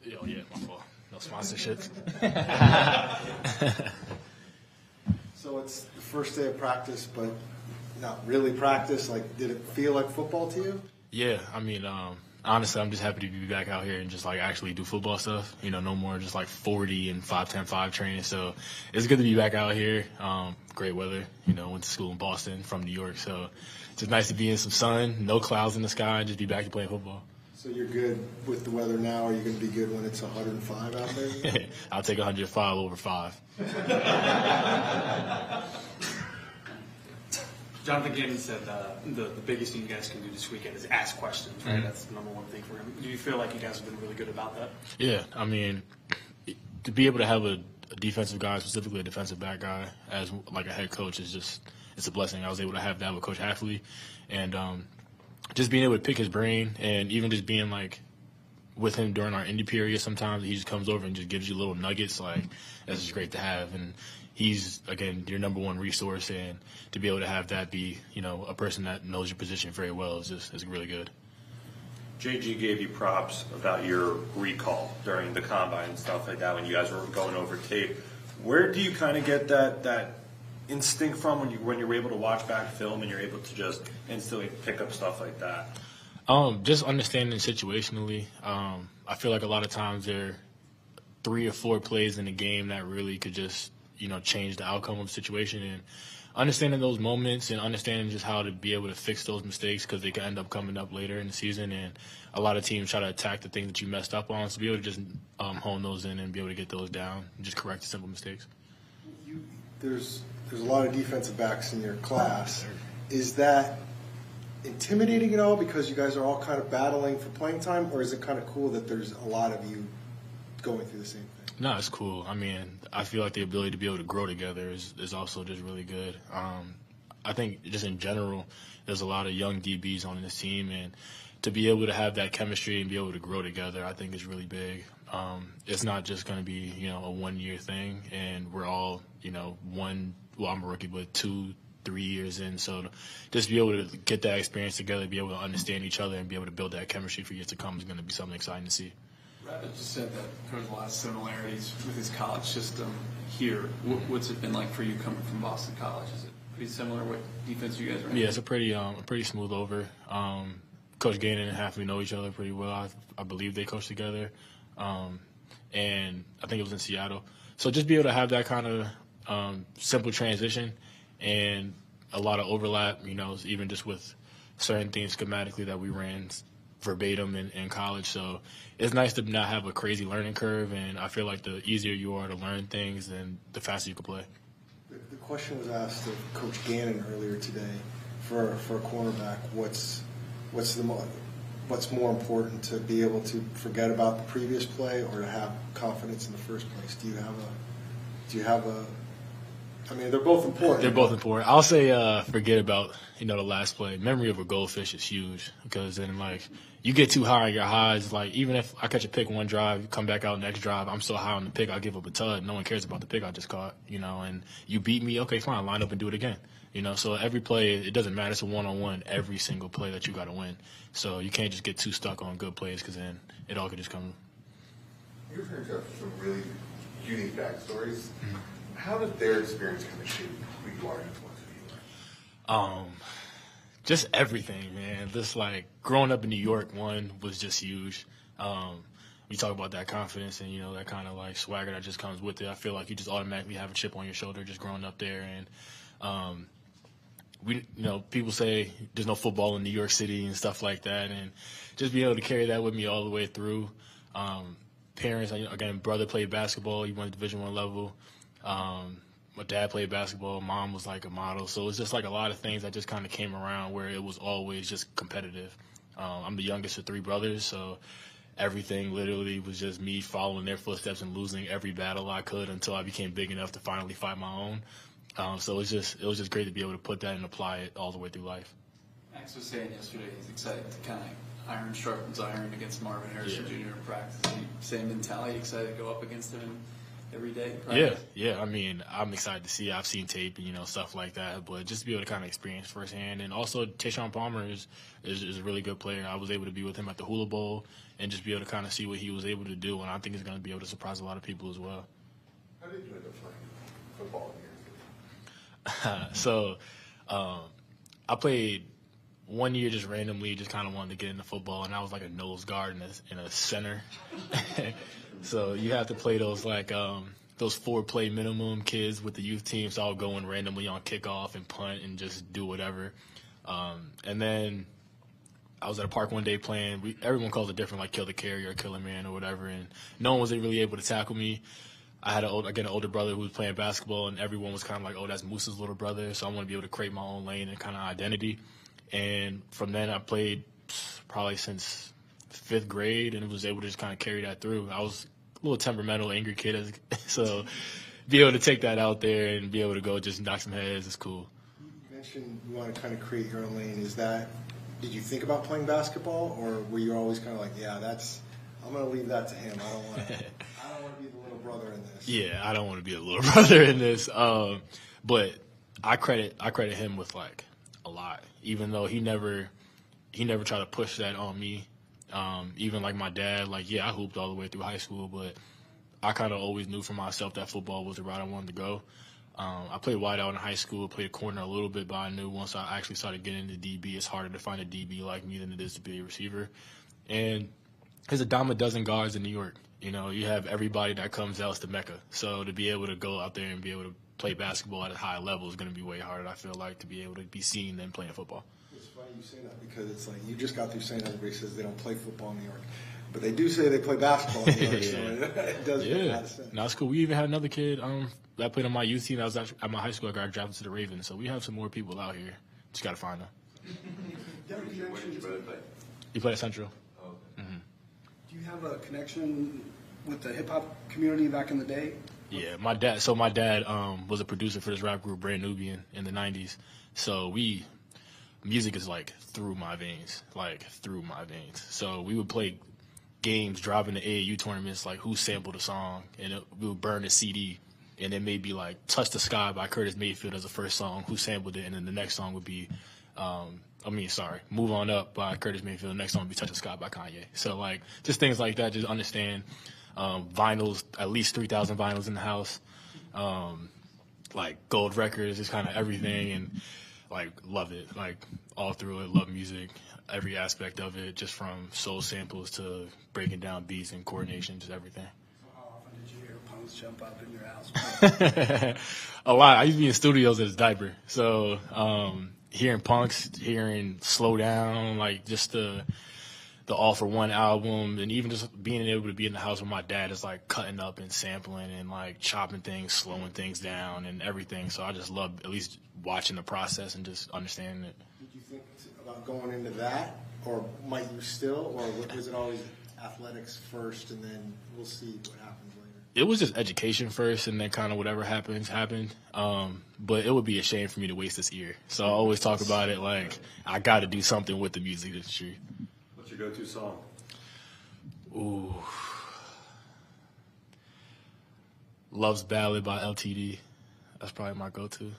Oh, yeah, my fault. No sponsorships. So it's the first day of practice, but not really practice. Like, did it feel like football to you? Yeah, I mean, honestly, I'm just happy to be back out here and just, like, actually do football stuff. You know, no more just, like, 40 and 5-10-5 training. So it's good to be back out here. Great weather. You know, went to school in Boston from New York. So it's just nice to be in some sun, no clouds in the sky, and just be back to playing football. So you're good with the weather now. Are you going to be good when it's 105 out there? I'll take 105 over 5. Jonathan Gannon said the biggest thing you guys can do this weekend is ask questions, right? Mm-hmm. That's the number one thing for him. Do you feel like you guys have been really good about that? Yeah, I mean, to be able to have a defensive guy, specifically a defensive back guy, as like a head coach is just, it's a blessing. I was able to have that with Coach Hafley, and just being able to pick his brain, and even just being like with him during our indie period sometimes, he just comes over and just gives you little nuggets. Like, that's just great to have. And he's, again, your number one resource, and to be able to have that be, you know, a person that knows your position very well is really good. JG gave you props about your recall during the combine and stuff like that when you guys were going over tape. Where do you kind of get that instinct from when you're able to watch back film and you're able to just instantly pick up stuff like that? Just understanding situationally. I feel like a lot of times there are 3 or 4 plays in the game that really could just, you know, change the outcome of the situation, and understanding those moments and understanding just how to be able to fix those mistakes, because they can end up coming up later in the season, and a lot of teams try to attack the things that you messed up on, so be able to just hone those in and be able to get those down and just correct the simple mistakes. There's a lot of defensive backs in your class. Is that intimidating at all because you guys are all kind of battling for playing time, or is it kind of cool that there's a lot of you going through the same thing? No, it's cool. I mean, I feel like the ability to be able to grow together is also just really good. I think just in general, there's a lot of young DBs on this team, and to be able to have that chemistry and be able to grow together, I think is really big. It's not just going to be, you know, a one-year thing, and we're all, you know, I'm a rookie, but 2-3 years in. So just be able to get that experience together, be able to understand each other, and be able to build that chemistry for years to come is going to be something exciting to see. Rabbit just said that there's a lot of similarities with his college system here. What's it been like for you coming from Boston College? Is it pretty similar what defense you guys are in? Yeah, it's a pretty smooth over. Coach Gannon and Hafley know each other pretty well. I believe they coach together, and I think it was in Seattle. So just be able to have that kind of simple transition and a lot of overlap, you know, even just with certain things schematically that we ran verbatim in college. So it's nice to not have a crazy learning curve, and I feel like the easier you are to learn things, then the faster you can play. The question was asked of Coach Gannon earlier today for a cornerback. What's more important, to be able to forget about the previous play or to have confidence in the first place? Do you have a I mean, they're both important. They're both important. I'll say forget about, you know, the last play. Memory of a goldfish is huge, because then, like, you get too high on your highs. Like, even if I catch a pick one drive, you come back out next drive, I'm so high on the pick, I'll give up a tud. No one cares about the pick I just caught, you know, and you beat me, okay, fine, line up and do it again. You know, so every play, it doesn't matter. It's a one-on-one every single play that you got to win. So you can't just get too stuck on good plays, because then it all could just come. Your parents have some really unique backstories. Mm-hmm. How did their experience kind of shape who you are and influence who you are? Just everything, man. Just like growing up in New York, one was just huge. You talk about that confidence and, you know, that kind of like swagger that just comes with it. I feel like you just automatically have a chip on your shoulder just growing up there. And people say there's no football in New York City and stuff like that, and just being able to carry that with me all the way through. Parents, again, brother played basketball. He went to Division I level. My dad played basketball. Mom was like a model. So it's just like a lot of things that just kind of came around where it was always just competitive. I'm the youngest of 3 brothers, so everything literally was just me following their footsteps and losing every battle I could until I became big enough to finally fight my own. So it was just great to be able to put that and apply it all the way through life. Max was saying yesterday he's excited to kind of iron sharpens iron against Marvin Harrison Jr. in practice. Same mentality, excited to go up against him every day? Yeah. I mean, I'm excited to see it. I've seen tape and, stuff like that. But just to be able to kind of experience firsthand. And also, Tayshaun Palmer is a really good player. I was able to be with him at the Hula Bowl and just be able to kind of see what he was able to do. And I think he's going to be able to surprise a lot of people as well. How did you end up playing football in So, I played 1 year just randomly, just kind of wanted to get into football, and I was like a nose guard in a center. So you have to play those those 4-play minimum kids with the youth team. So I'll go in randomly on kickoff and punt and just do whatever. And then I was at a park one day playing. Everyone calls it different, like kill the carry or kill a man or whatever, and no one was really able to tackle me. I had an older brother who was playing basketball, and everyone was kind of like, oh, that's Moose's little brother. So I want to be able to create my own lane and kind of identity. And from then I played probably since 5th grade and was able to just kind of carry that through. I was a little temperamental, angry kid, so be able to take that out there and be able to go just knock some heads is cool. You mentioned you want to kind of create your own lane. Did you think about playing basketball, or were you always kind of like, I'm going to leave that to him. I don't want to be the little brother in this. Yeah, I don't want to be a little brother in this. But I credit him with a lot, even though he never tried to push that on me. Even like my dad, I hooped all the way through high school, but I kind of always knew for myself that football was the route I wanted to go. I played wideout in high school, played corner a little bit, but I knew once I actually started getting into DB, it's harder to find a DB like me than it is to be a receiver. And there's a dime a dozen guards in New York. You have everybody that comes out to Mecca. So to be able to go out there and be able to play basketball at a high level is going to be way harder, I feel like, to be able to be seen than playing football. It's funny you say that because it's like you just got through saying everybody says they don't play football in New York. But they do say they play basketball in New York, so it does make a lot of sense. No, that's cool. We even had another kid that played on my youth team that was at my high school. I got drafted to the Ravens, so we have some more people out here. Just got to find them. You played at Central. Oh, okay. Mm-hmm. Do you have a connection with the hip-hop community back in the day? Yeah, my dad was a producer for this rap group, Brand Nubian, in the 90s. So music is through my veins. So we would play games, driving to AAU tournaments, who sampled a song, and we would burn a CD, and it may be Touch the Sky by Curtis Mayfield as the first song, who sampled it, and then the next song would be, Move On Up by Curtis Mayfield, the next song would be Touch the Sky by Kanye. So, just things like that, just understand vinyls, at least 3,000 vinyls in the house, gold records, just kind of everything, and, love it, all through it, love music. Every aspect of it, just from soul samples to breaking down beats and coordination, just everything. So how often did you hear punks jump up in your house? A lot. I used to be in studios as a diaper. So hearing punks, hearing Slow Down, just the All For One album, and even just being able to be in the house with my dad is cutting up and sampling and chopping things, slowing things down and everything. So I just love at least watching the process and just understanding it. Did you think about going into that, or might you still, or was it always athletics first and then we'll see what happens later? It was just education first, and then kind of whatever happened. But it would be a shame for me to waste this year. So I always talk about it I got to do something with the music industry. What's your go-to song? Ooh. Love's Ballad by LTD. That's probably my go-to.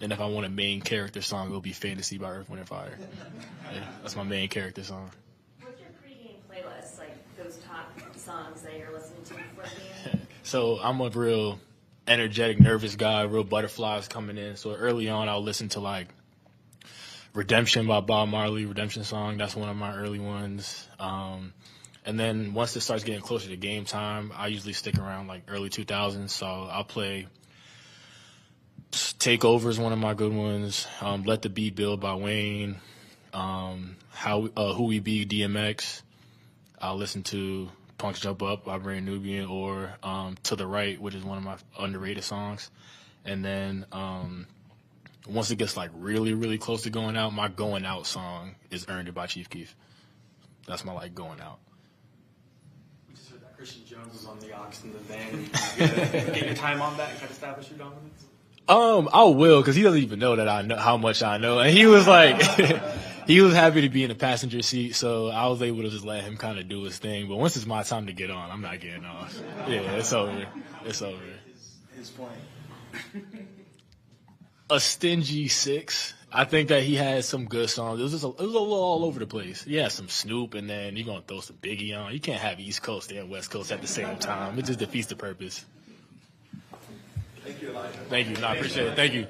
And if I want a main character song, it'll be Fantasy by Earth, Wind & Fire. Yeah, that's my main character song. What's your pregame playlist, those top songs that you're listening to before the game? So I'm a real energetic, nervous guy, real butterflies coming in. So early on, I'll listen to Redemption by Bob Marley, Redemption song. That's one of my early ones. And then once it starts getting closer to game time, I usually stick around early 2000s. So I'll play Takeover is one of my good ones. Let the Beat Build by Wayne. Who We Be, DMX. I'll listen to Punks Jump Up by Brand Nubian, or To the Right, which is one of my underrated songs. And then once it gets really, really close to going out, my going out song is Earned It by Chief Keef. That's my going out. We just heard that Christian Jones was on the aux in the van. Get your time on that and kind of establish your dominance? I will, because he doesn't even know that I know how much I know. And he was he was happy to be in the passenger seat, so I was able to just let him kind of do his thing. But once it's my time to get on, I'm not getting off. Yeah, it's over. It's over. His point. A stingy 6. I think that he had some good songs. It was a little all over the place. He had some Snoop, and then you're going to throw some Biggie on. You can't have East Coast and West Coast at the same time. It just defeats the purpose. Thank you, Elijah. Thank you. No, I appreciate it. Thank you.